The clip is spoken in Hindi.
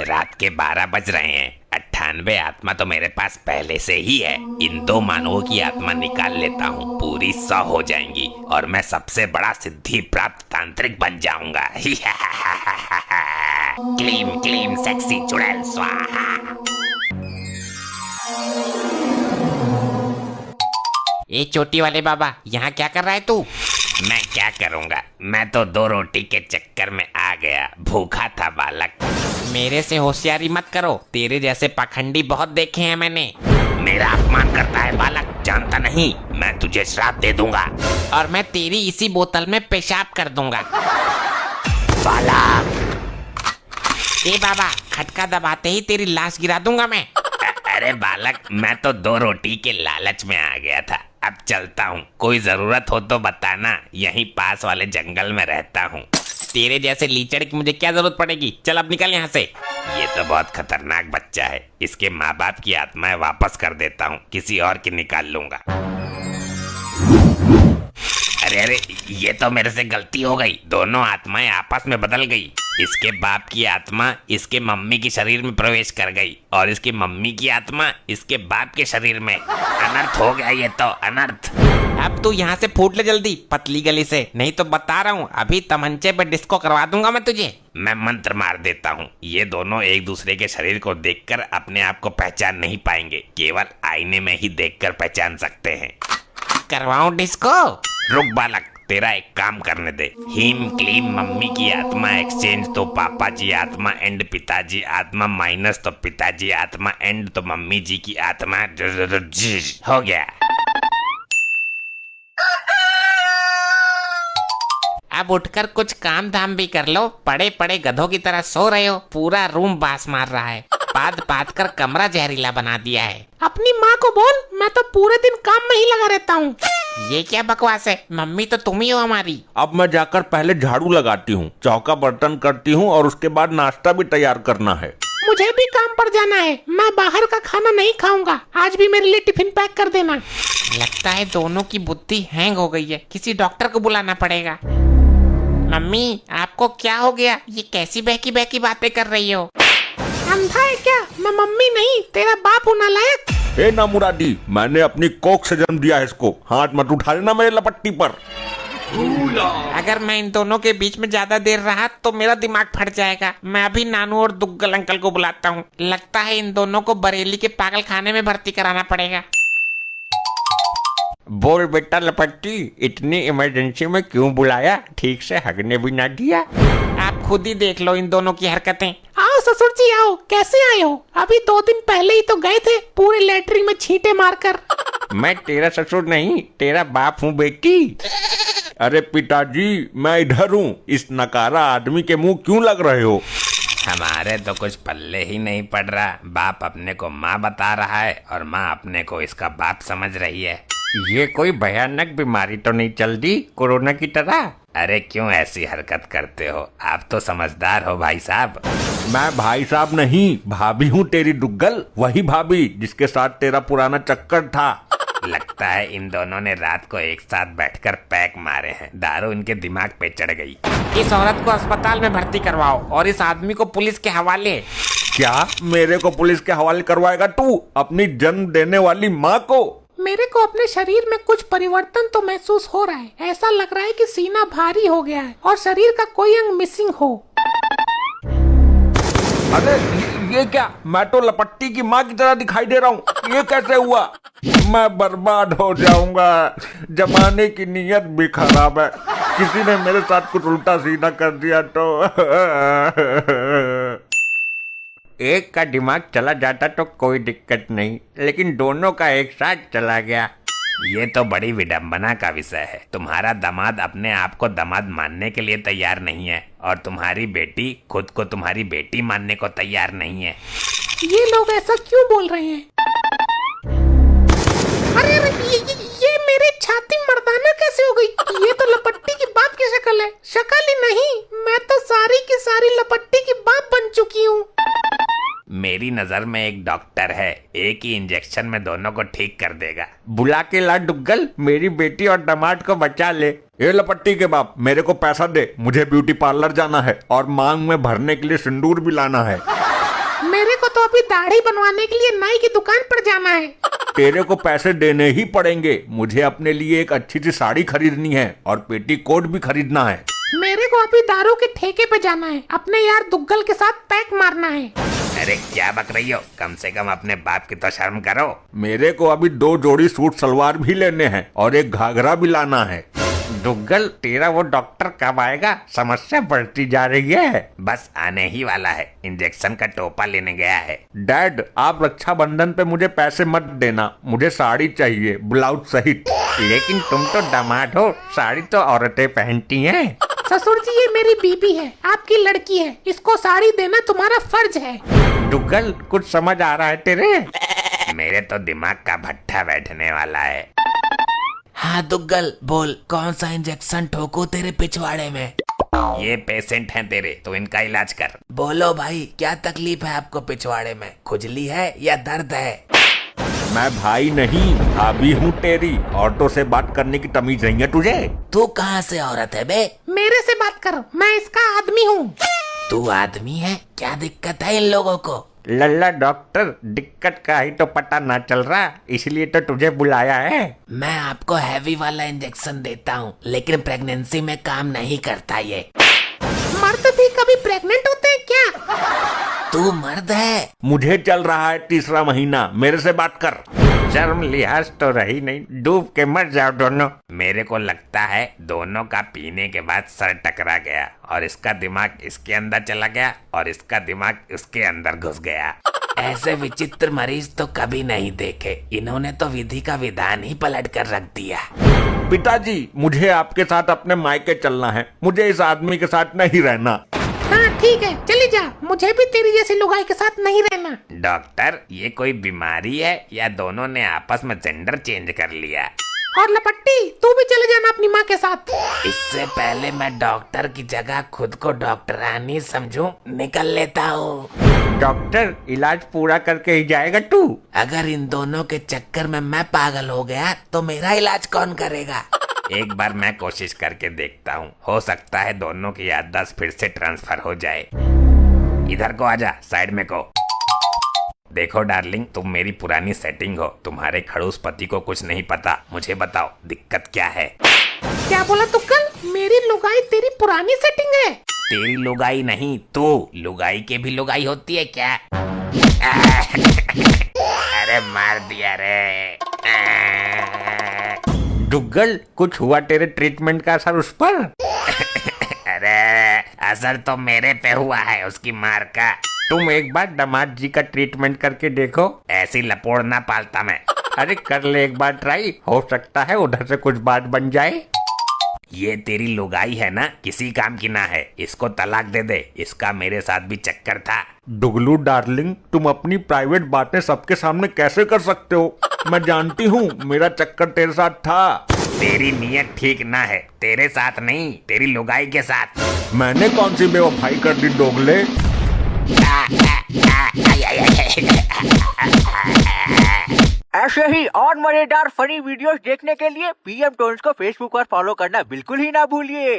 रात के 12 बज रहे हैं। 98 आत्मा तो मेरे पास पहले से ही है। इन 2 मानवों की आत्मा निकाल लेता हूँ, पूरी 100 हो जाएंगी और मैं सबसे बड़ा सिद्धि प्राप्त तांत्रिक बन जाऊंगा। क्लीम क्लीम सेक्सी चुड़ैल स्वाहा। ए चोटी वाले बाबा, यहाँ क्या कर रहा है तू? मैं क्या करूंगा, मैं तो 2 रोटी के चक्कर में आ गया, भूखा था बालक। मेरे से होशियारी मत करो, तेरे जैसे पाखंडी बहुत देखे हैं मैंने। मेरा अपमान करता है बालक, जानता नहीं मैं तुझे श्राप दे दूंगा और मैं तेरी इसी बोतल में पेशाब कर दूंगा। बालक। ए बाबा, खटका दबाते ही तेरी लाश गिरा दूंगा मैं। अरे बालक, मैं तो 2 रोटी के लालच में आ गया था, अब चलता हूँ। कोई जरूरत हो तो बताना, यहीं पास वाले जंगल में रहता हूँ। तेरे जैसे लीचड़ की मुझे क्या जरूरत पड़ेगी, चल अब निकल यहाँ से। ये तो बहुत खतरनाक बच्चा है, इसके माँ बाप की आत्माएं वापस कर देता हूँ, किसी और की निकाल लूंगा। अरे अरे, ये तो मेरे से गलती हो गई, दोनों आत्माएं आपस में बदल गई। इसके बाप की आत्मा इसके मम्मी के शरीर में प्रवेश कर गई और इसकी मम्मी की आत्मा इसके बाप के शरीर में। अनर्थ हो गया ये तो, अनर्थ। अब तू यहाँ से फूट ले जल्दी पतली गली से, नहीं तो बता रहा हूँ अभी तमंचे पे डिस्को करवा दूंगा मैं तुझे। मैं मंत्र मार देता हूँ, ये दोनों एक दूसरे के शरीर को देखकर अपने आप को पहचान नहीं पाएंगे, केवल आईने में ही देखकर पहचान सकते हैं। करवाऊं डिस्को? रुक बालक, तेरा एक काम करने दे। हीम क्लीम मम्मी की आत्मा एक्सचेंज तो पापा जी आत्मा एंड पिताजी आत्मा माइनस तो पिताजी आत्मा एंड तो मम्मी जी की आत्मा। हो गया। अब उठकर कुछ काम धाम भी कर लो, पड़े पड़े गधों की तरह सो रहे हो, पूरा रूम बास मार रहा है, पाद पाद कर कमरा जहरीला बना दिया है। अपनी माँ को बोल, मैं तो पूरे दिन काम में ही लगा रहता हूँ। ये क्या बकवास है, मम्मी तो तुम ही हो हमारी। अब मैं जाकर पहले झाड़ू लगाती हूँ, चौका बर्तन करती हूँ और उसके बाद नाश्ता भी तैयार करना है। मुझे भी काम पर जाना है, मैं बाहर का खाना नहीं खाऊंगा, आज भी मेरे लिए टिफिन पैक कर देना। लगता है दोनों की बुद्धि हैंग हो गई है, किसी डॉक्टर को बुलाना पड़ेगा। मम्मी आपको क्या हो गया, ये कैसी बहकी बहकी बातें कर रही हो? अंधा है क्या? मैं मम्मी नहीं, तेरा बाप हूँ नालायक। ए ना मुरादी, मैंने अपनी कोख से जन्म दिया है इसको, हाथ मत उठा लेना मेरे लपट्टी पर। अगर मैं इन दोनों के बीच में ज्यादा देर रहा तो मेरा दिमाग फट जाएगा। मैं अभी नानू और दुग्गल अंकल को बुलाता हूँ, लगता है इन दोनों को बरेली के पागल खाने में भर्ती कराना पड़ेगा। बोल बेटा लपट्टी, इतनी इमरजेंसी में क्यों बुलाया, ठीक से हगने भी ना दिया। आप खुद ही देख लो इन दोनों की हरकतें। आओ ससुर जी आओ, कैसे आए हो? अभी 2 दिन पहले ही तो गए थे पूरे लैटरिन में छींटे मारकर। मैं तेरा ससुर नहीं, तेरा बाप हूँ बेटी। अरे पिताजी, मैं इधर हूँ, इस नकारा आदमी के मुंह क्यों लग रहे हो? हमारे तो कुछ पल्ले ही नहीं पड़ रहा, बाप अपने को माँ बता रहा है और माँ अपने को इसका बाप समझ रही है। ये कोई भयानक बीमारी तो नहीं चल दी कोरोना की तरह? अरे क्यों ऐसी हरकत करते हो, आप तो समझदार हो भाई साहब। मैं भाई साहब नहीं, भाभी हूँ तेरी दुग्गल, वही भाभी जिसके साथ तेरा पुराना चक्कर था। लगता है इन दोनों ने रात को एक साथ बैठकर पैक मारे हैं, दारू इनके दिमाग पे चढ़ गई। इस औरत को अस्पताल में भर्ती करवाओ और इस आदमी को पुलिस के हवाले। क्या मेरे को पुलिस के हवाले करवाएगा तू, अपनी जन्म देने वाली माँ को? मेरे को अपने शरीर में कुछ परिवर्तन तो महसूस हो रहा है, ऐसा लग रहा है कि सीना भारी हो गया है और शरीर का कोई अंग मिसिंग हो। अरे ये क्या, मैं तो लपट्टी की माँ की तरह दिखाई दे रहा हूँ, ये कैसे हुआ? मैं बर्बाद हो जाऊंगा, जमाने की नीयत भी खराब है, किसी ने मेरे साथ कुछ उल्टा सीधा कर दिया तो। एक का दिमाग चला जाता तो कोई दिक्कत नहीं, लेकिन दोनों का एक साथ चला गया। ये तो बड़ी विडंबना का विषय है, तुम्हारा दामाद अपने आप को दामाद मानने के लिए तैयार नहीं है और तुम्हारी बेटी खुद को तुम्हारी बेटी मानने को तैयार नहीं है। ये लोग ऐसा क्यों बोल रहे हैं? अरे ये मेरी छाती मर्दाना कैसे हो गई? ये तो लपट्टी की बाप की शक्ल है। शक्ल ही नहीं, मैं तो सारी की सारी लपट्टी की बाप बन चुकी हूँ। मेरी नजर में एक डॉक्टर है, एक ही इंजेक्शन में दोनों को ठीक कर देगा। बुला के ला डुग्गल, मेरी बेटी और दामाद को बचा ले। ये लपट्टी के बाप, मेरे को पैसा दे, मुझे ब्यूटी पार्लर जाना है और मांग में भरने के लिए सिंदूर भी लाना है। मेरे को तो अभी दाढ़ी बनवाने के लिए नाई की दुकान पर जाना है। तेरे को पैसे देने ही पड़ेंगे। मुझे अपने लिए एक अच्छी सी साड़ी खरीदनी है और पेटीकोट भी खरीदना है। मेरे को अभी दारू के ठेके पे जाना है, अपने यार दुग्गल के साथ पैक मारना है। अरे क्या बक रही हो, कम से कम अपने बाप की तो शर्म करो। मेरे को अभी 2 जोड़ी सूट सलवार भी लेने हैं और एक घाघरा भी लाना है। दुग्गल, तेरा वो डॉक्टर कब आएगा? समस्या बढ़ती जा रही है। बस आने ही वाला है, इंजेक्शन का टोपा लेने गया है। डैड, आप रक्षाबंधन पे मुझे पैसे मत देना, मुझे साड़ी चाहिए ब्लाउज सहित। लेकिन तुम तो दामाद हो, साड़ी तो औरतें पहनती हैं। ससुर जी, ये मेरी बीबी है, आपकी लड़की है, इसको साड़ी देना तुम्हारा फर्ज है। दुग्गल, कुछ समझ आ रहा है तेरे? मेरे तो दिमाग का भट्ठा बैठने वाला है। हाँ दुग्गल, बोल कौन सा इंजेक्शन ठोकू तेरे पिछवाड़े में? ये पेशेंट हैं तेरे, तो इनका इलाज कर। बोलो भाई, क्या तकलीफ है आपको पिछवाड़े में? खुजली है या दर्द है? मैं भाई नहीं, भाभी हूँ तेरी। ऑटो से बात करने की तमीज नहीं है तुझे? तू कहाँ से औरत है बे? मेरे से बात कर, मैं इसका आदमी हूँ। तू आदमी है? क्या दिक्कत है इन लोगों को? लल्ला डॉक्टर, दिक्कत का ही तो पता ना चल रहा, इसलिए तो तुझे बुलाया है। मैं आपको हैवी वाला इंजेक्शन देता हूँ, लेकिन प्रेगनेंसी में काम नहीं करता ये। मर्द भी कभी प्रेग्नेंट होते हैं क्या? तू मर्द है? मुझे चल रहा है 3रा महीना, मेरे से बात कर। शर्म लिहाज तो रही नहीं, डूब के मर जाओ दोनों। मेरे को लगता है दोनों का पीने के बाद सर टकरा गया और इसका दिमाग इसके अंदर चला गया और इसका दिमाग उसके अंदर घुस गया। ऐसे विचित्र मरीज तो कभी नहीं देखे, इन्होंने तो विधि का विधान ही पलट कर रख दिया। पिताजी, मुझे आपके साथ अपने मायके चलना है, मुझे इस आदमी के साथ नहीं रहना। हाँ ठीक है, चली जा, मुझे भी तेरी जैसी लुगाई के साथ नहीं रहना। डॉक्टर, ये कोई बीमारी है या दोनों ने आपस में जेंडर चेंज कर लिया? और लपट्टी, तू भी चले जाना अपनी माँ के साथ। इससे पहले मैं डॉक्टर की जगह खुद को डॉक्टरानी समझूं, निकल लेता हूँ। डॉक्टर, इलाज पूरा करके ही जाएगा तू? अगर इन दोनों के चक्कर में मैं पागल हो गया तो मेरा इलाज कौन करेगा? एक बार मैं कोशिश करके देखता हूँ, हो सकता है दोनों की याददाश्त फिर से ट्रांसफर हो जाए। इधर को आजा, साइड में को। देखो डार्लिंग, तुम मेरी पुरानी सेटिंग हो, तुम्हारे खड़ूस पति को कुछ नहीं पता। मुझे बताओ दिक्कत क्या है? क्या बोला तुक्कल? मेरी लुगाई तेरी पुरानी सेटिंग है? तेरी लुगाई नहीं, तू लुगाई के भी लुगाई होती है क्या? अरे मार दिया रे। दुग्गल, कुछ हुआ तेरे ट्रीटमेंट का असर उस पर? अरे असर तो मेरे पे हुआ है उसकी मार का। तुम एक बार दामाद जी का ट्रीटमेंट करके देखो। ऐसी लपोड़ ना पालता मैं। अरे कर ले एक बार ट्राई, हो सकता है उधर से कुछ बात बन जाए। ये तेरी लुगाई है ना, किसी काम की ना है, इसको तलाक दे दे। इसका मेरे साथ भी चक्कर था। दुगलू डार्लिंग, तुम अपनी प्राइवेट बातें सबके सामने कैसे कर सकते हो? मैं जानती हूँ मेरा चक्कर तेरे साथ था। तेरी नीयत ठीक ना है, तेरे साथ नहीं, तेरी लुगाई के साथ। मैंने कौन सी बेवफाई कर दी दोगले? ऐसे ही और मजेदार फनी वीडियोस देखने के लिए पीएम टोन्स को फेसबुक पर फॉलो करना बिल्कुल ही ना भूलिए।